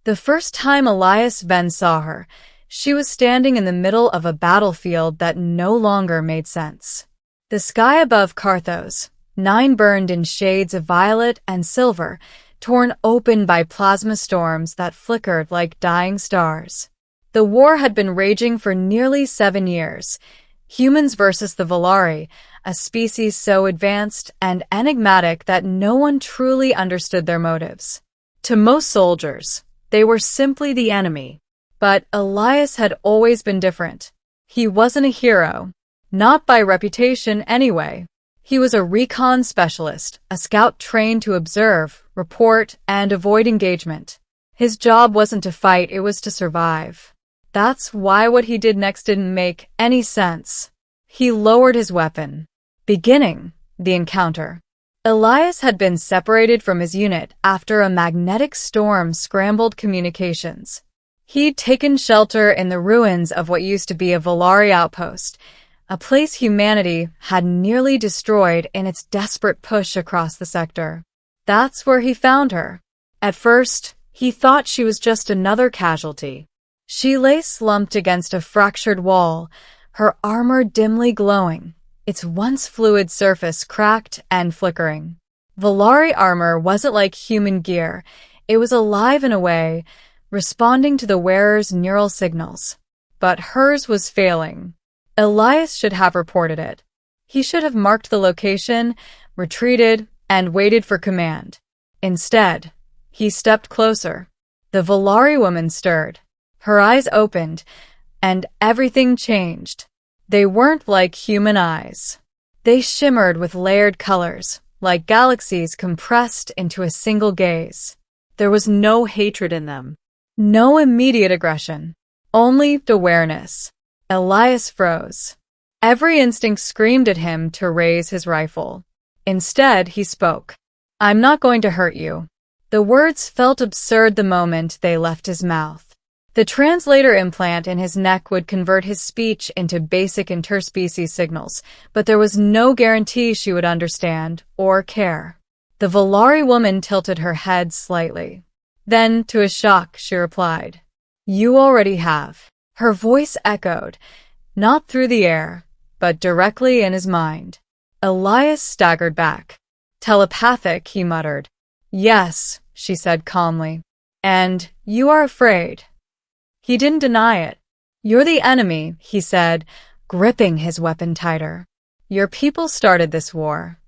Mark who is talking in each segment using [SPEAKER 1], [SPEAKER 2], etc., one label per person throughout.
[SPEAKER 1] The first time Elias Venn saw her, she was standing in the middle of a battlefield that no longer made sense. The sky above Carthos, 9 burned in shades of violet and silver, torn open by plasma storms that flickered like dying stars. The war had been raging for nearly 7 years. Humans versus the Volari, a species so advanced and enigmatic that no one truly understood their motives. To most soldiers, they were simply the enemy. But Elias had always been different. He wasn't a hero. Not by reputation, anyway. He was a recon specialist, a scout trained to observe, report, and avoid engagement. His job wasn't to fight, it was to survive. That's why what he did next didn't make any sense. He lowered his weapon, beginning the encounter. Elias had been separated from his unit after a magnetic storm scrambled communications. He'd taken shelter in the ruins of what used to be a Volari outpost, a place humanity had nearly destroyed in its desperate push across the sector. That's where he found her. At first, he thought she was just another casualty. She lay slumped against a fractured wall, her armor dimly glowing, its once fluid surface cracked and flickering. Volari armor wasn't like human gear. It was alive in a way, responding to the wearer's neural signals. But hers was failing. Elias should have reported it. He should have marked the location, retreated, and waited for command. Instead, he stepped closer. The Volari woman stirred. Her eyes opened, and everything changed. They weren't like human eyes. They shimmered with layered colors, like galaxies compressed into a single gaze. There was no hatred in them. No immediate aggression. Only awareness. Elias froze. Every instinct screamed at him to raise his rifle. Instead, he spoke. "I'm not going to hurt you." The words felt absurd the moment they left his mouth. The translator implant in his neck would convert his speech into basic interspecies signals, but there was no guarantee she would understand or care. The Volari woman tilted her head slightly. Then, to his shock, she replied, "You already have." Her voice echoed, not through the air, but directly in his mind. Elias staggered back. "Telepathic," he muttered. "Yes," she said calmly. "And you are afraid." He didn't deny it. "You're the enemy," he said, gripping his weapon tighter. "Your people started this war."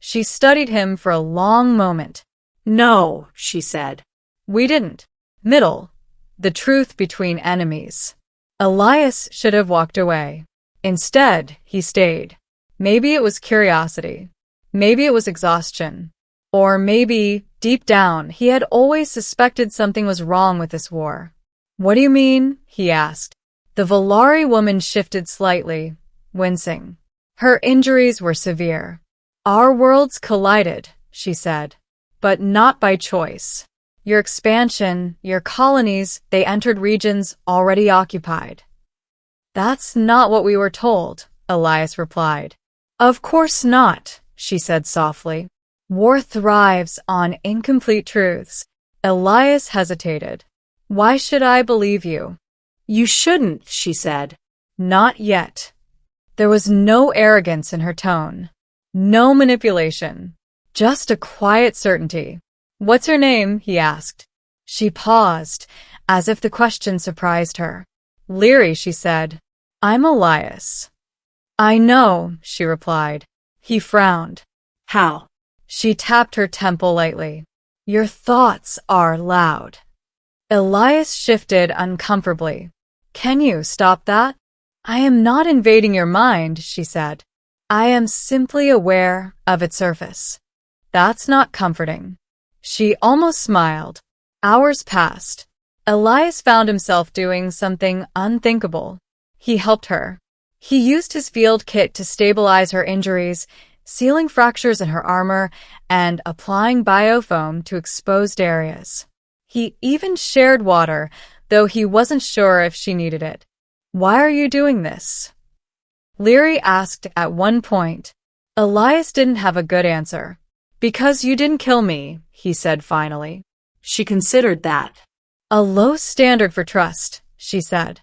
[SPEAKER 1] She studied him for a long moment. "No," she said. "We didn't." Middle. The truth between enemies. Elias should have walked away. Instead, he stayed. Maybe it was curiosity. Maybe it was exhaustion. Or maybe, deep down, he had always suspected something was wrong with this war. "What do you mean?" he asked. The Volari woman shifted slightly, wincing. Her injuries were severe. "Our worlds collided," she said. "But not by choice. Your expansion, your colonies, they entered regions already occupied." "That's not what we were told," Elias replied. "Of course not," she said softly. "War thrives on incomplete truths." Elias hesitated. "Why should I believe you?" "You shouldn't," she said. "Not yet." There was no arrogance in her tone. No manipulation. Just a quiet certainty. "What's your name?" he asked. She paused, as if the question surprised her. "Leary," she said. "I'm Elias." "I know," she replied. He frowned. "How?" She tapped her temple lightly. "Your thoughts are loud." Elias shifted uncomfortably. "Can you stop that?" "I am not invading your mind," she said. "I am simply aware of its surface." "That's not comforting." She almost smiled. Hours passed. Elias found himself doing something unthinkable. He helped her. He used his field kit to stabilize her injuries, sealing fractures in her armor and applying biofoam to exposed areas. He even shared water, though he wasn't sure if she needed it. "Why are you doing this?" Leary asked at one point. Elias didn't have a good answer. "Because you didn't kill me," he said finally. She considered that. A low standard for trust, she said.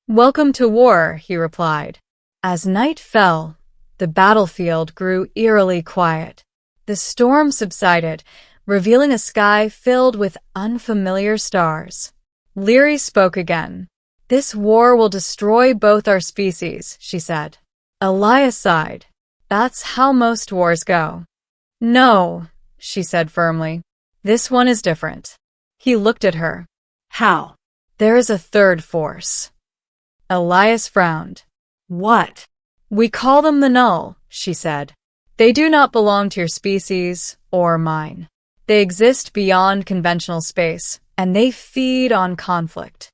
[SPEAKER 1] Welcome to war, he replied. As night fell, the battlefield grew eerily quiet. The storm subsided, revealing a sky filled with unfamiliar stars. Leary spoke again. This war will destroy both our species, she said. Elias sighed. That's how most wars go. No, she said firmly. This one is different. He looked at her. How? There is a third force. Elias frowned. What? We call them the null, she said. They do not belong to your species or mine. They exist beyond conventional space, and they feed on conflict.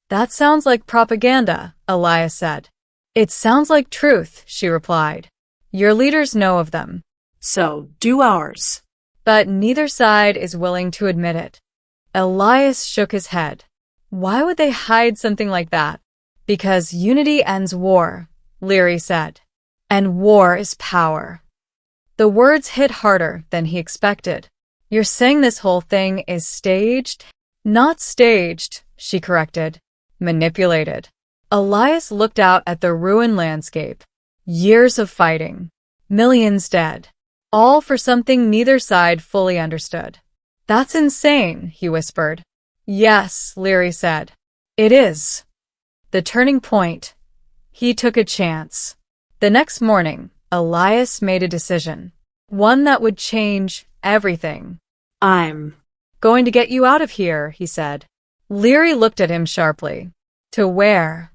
[SPEAKER 1] That sounds like propaganda, Elias said. It sounds like truth, she replied. Your leaders know of them. So do ours. But neither side is willing to admit it. Elias shook his head. Why would they hide something like that? Because unity ends war, Leary said. And war is power. The words hit harder than he expected. You're saying this whole thing is staged? Not staged, she corrected. Manipulated. Elias looked out at the ruined landscape. Years of fighting. Millions dead. All for something neither side fully understood. That's insane, he whispered. Yes, Leary said. It is. The turning point. He took a chance. The next morning, Elias made a decision. One that would change everything. I'm going to get you out of here, he said. Leary looked at him sharply. To where?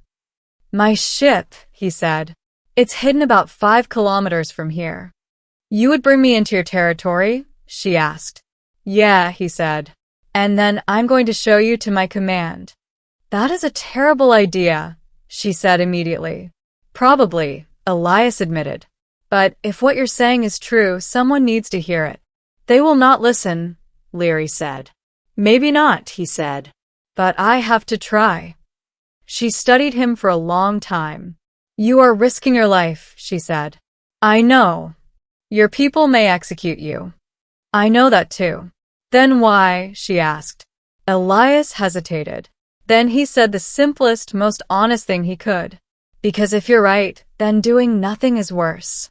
[SPEAKER 1] My ship, he said. It's hidden about 5 kilometers from here. You would bring me into your territory? She asked. Yeah, he said. And then I'm going to show you to my command. That is a terrible idea, she said immediately. Probably, Elias admitted. But if what you're saying is true, someone needs to hear it. They will not listen, Leary said. Maybe not, he said. But I have to try. She studied him for a long time. You are risking your life, she said. I know. Your people may execute you. I know that too. Then why? She asked. Elias hesitated. Then he said the simplest, most honest thing he could. Because if you're right, then doing nothing is worse.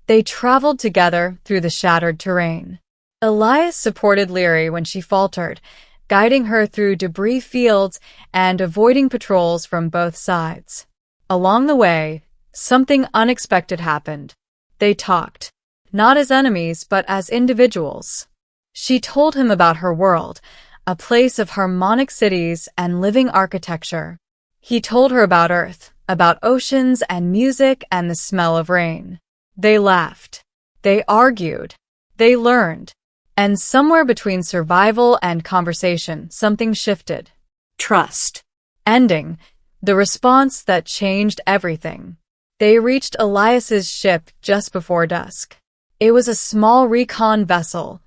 [SPEAKER 1] They traveled together through the shattered terrain. Elias supported Leary when she faltered, guiding her through debris fields and avoiding patrols from both sides. Along the way, something unexpected happened. They talked, not as enemies, but as individuals. She told him about her world, a place of harmonic cities and living architecture. He told her about Earth, about oceans and music and the smell of rain. They laughed. They argued. They learned. And somewhere between survival and conversation, something shifted. Trust. Ending. The response that changed everything. They reached Elias's ship just before dusk. It was a small recon vessel,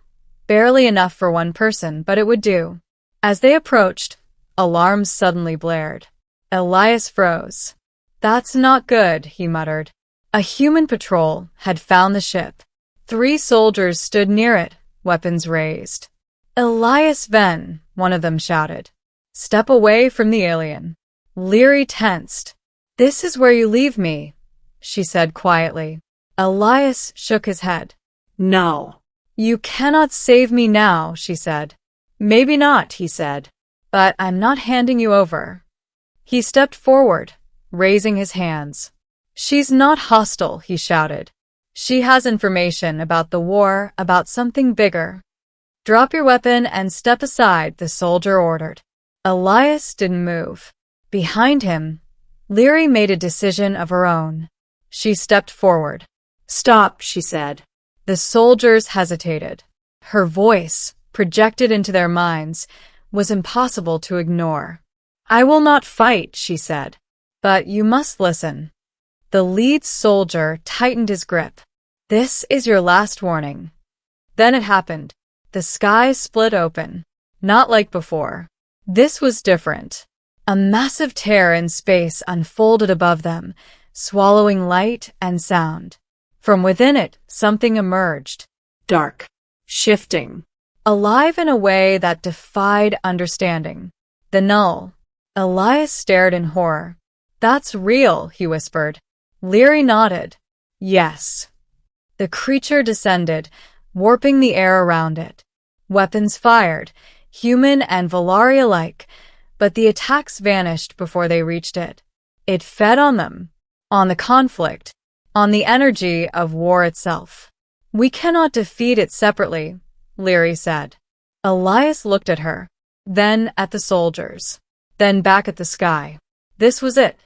[SPEAKER 1] barely enough for one person, but it would do. As they approached, alarms suddenly blared. Elias froze. That's not good, he muttered. A human patrol had found the ship. 3 soldiers stood near it, weapons raised. Elias Venn, one of them shouted. Step away from the alien. Leary tensed. This is where you leave me, she said quietly. Elias shook his head. No. You cannot save me now, she said. Maybe not, he said. But I'm not handing you over. He stepped forward, raising his hands. She's not hostile, he shouted. She has information about the war, about something bigger. Drop your weapon and step aside, the soldier ordered. Elias didn't move. Behind him, Leary made a decision of her own. She stepped forward. Stop, she said. The soldiers hesitated. Her voice, projected into their minds, was impossible to ignore. I will not fight, she said. But you must listen. The lead soldier tightened his grip. This is your last warning. Then it happened. The sky split open. Not like before. This was different. A massive tear in space unfolded above them, swallowing light and sound. From within it, something emerged. Dark. Shifting. Alive in a way that defied understanding. The null. Elias stared in horror. That's real, he whispered. Leary nodded. Yes. The creature descended, warping the air around it. Weapons fired, human and Valari alike, but the attacks vanished before they reached it. It fed on them, on the conflict, on the energy of war itself. We cannot defeat it separately, Leary said. Elias looked at her, then at the soldiers, then back at the sky. This was it.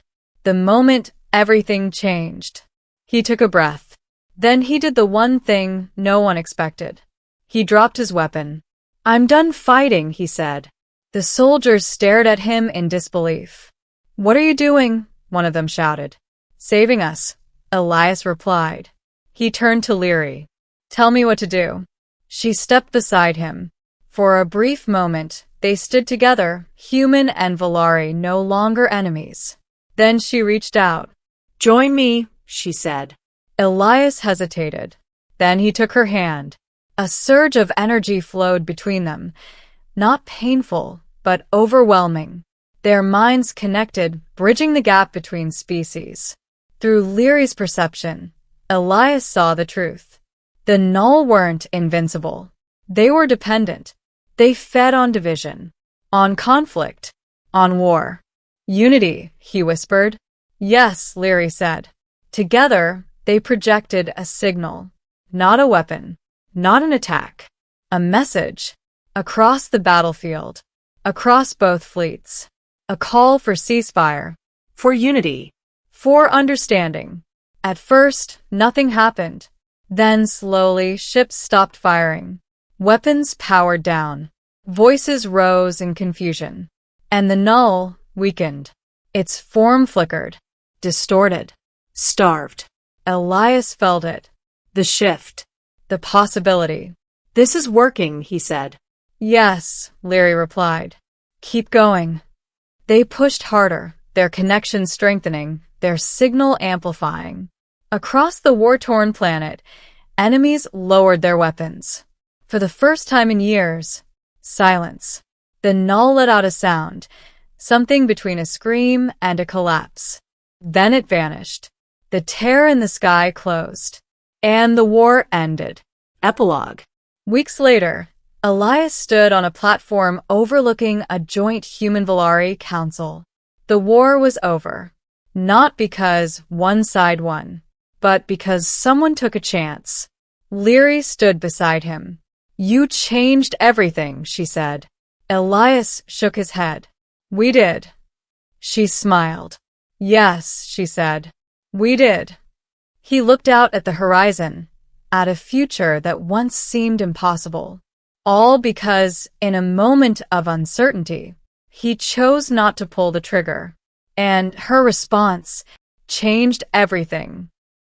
[SPEAKER 1] The moment everything changed. He took a breath. Then he did the one thing no one expected. He dropped his weapon. I'm done fighting, he said. The soldiers stared at him in disbelief. What are you doing? One of them shouted. Saving us, Elias replied. He turned to Leary. Tell me what to do. She stepped beside him. For a brief moment, they stood together, human and Valari no longer enemies. Then she reached out. Join me, she said. Elias hesitated. Then he took her hand. A surge of energy flowed between them, not painful, but overwhelming. Their minds connected, bridging the gap between species. Through Leary's perception, Elias saw the truth. The null weren't invincible. They were dependent. They fed on division, on conflict, on war. Unity, he whispered. Yes, Leary said. Together, they projected a signal, not a weapon, not an attack, a message, across the battlefield, across both fleets, a call for ceasefire, for unity, for understanding. At first, nothing happened. Then slowly, ships stopped firing. Weapons powered down. Voices rose in confusion. And the null weakened. Its form flickered, distorted, starved. Elias felt it. The shift. The possibility. This is working, he said. Yes, Leary replied. Keep going. They pushed harder, their connection strengthening, their signal amplifying. Across the war-torn planet, enemies lowered their weapons. For the first time in years, silence. The null let out a sound, something between a scream and a collapse. Then it vanished. The tear in the sky closed. And the war ended. Epilogue. Weeks later, Elias stood on a platform overlooking a joint human-Valari council. The war was over. Not because one side won, but because someone took a chance. Leary stood beside him. You changed everything, she said. Elias shook his head. We did. She smiled. Yes, she said. We did. He looked out at the horizon, at a future that once seemed impossible. All because, in a moment of uncertainty, he chose not to pull the trigger. And her response changed everything.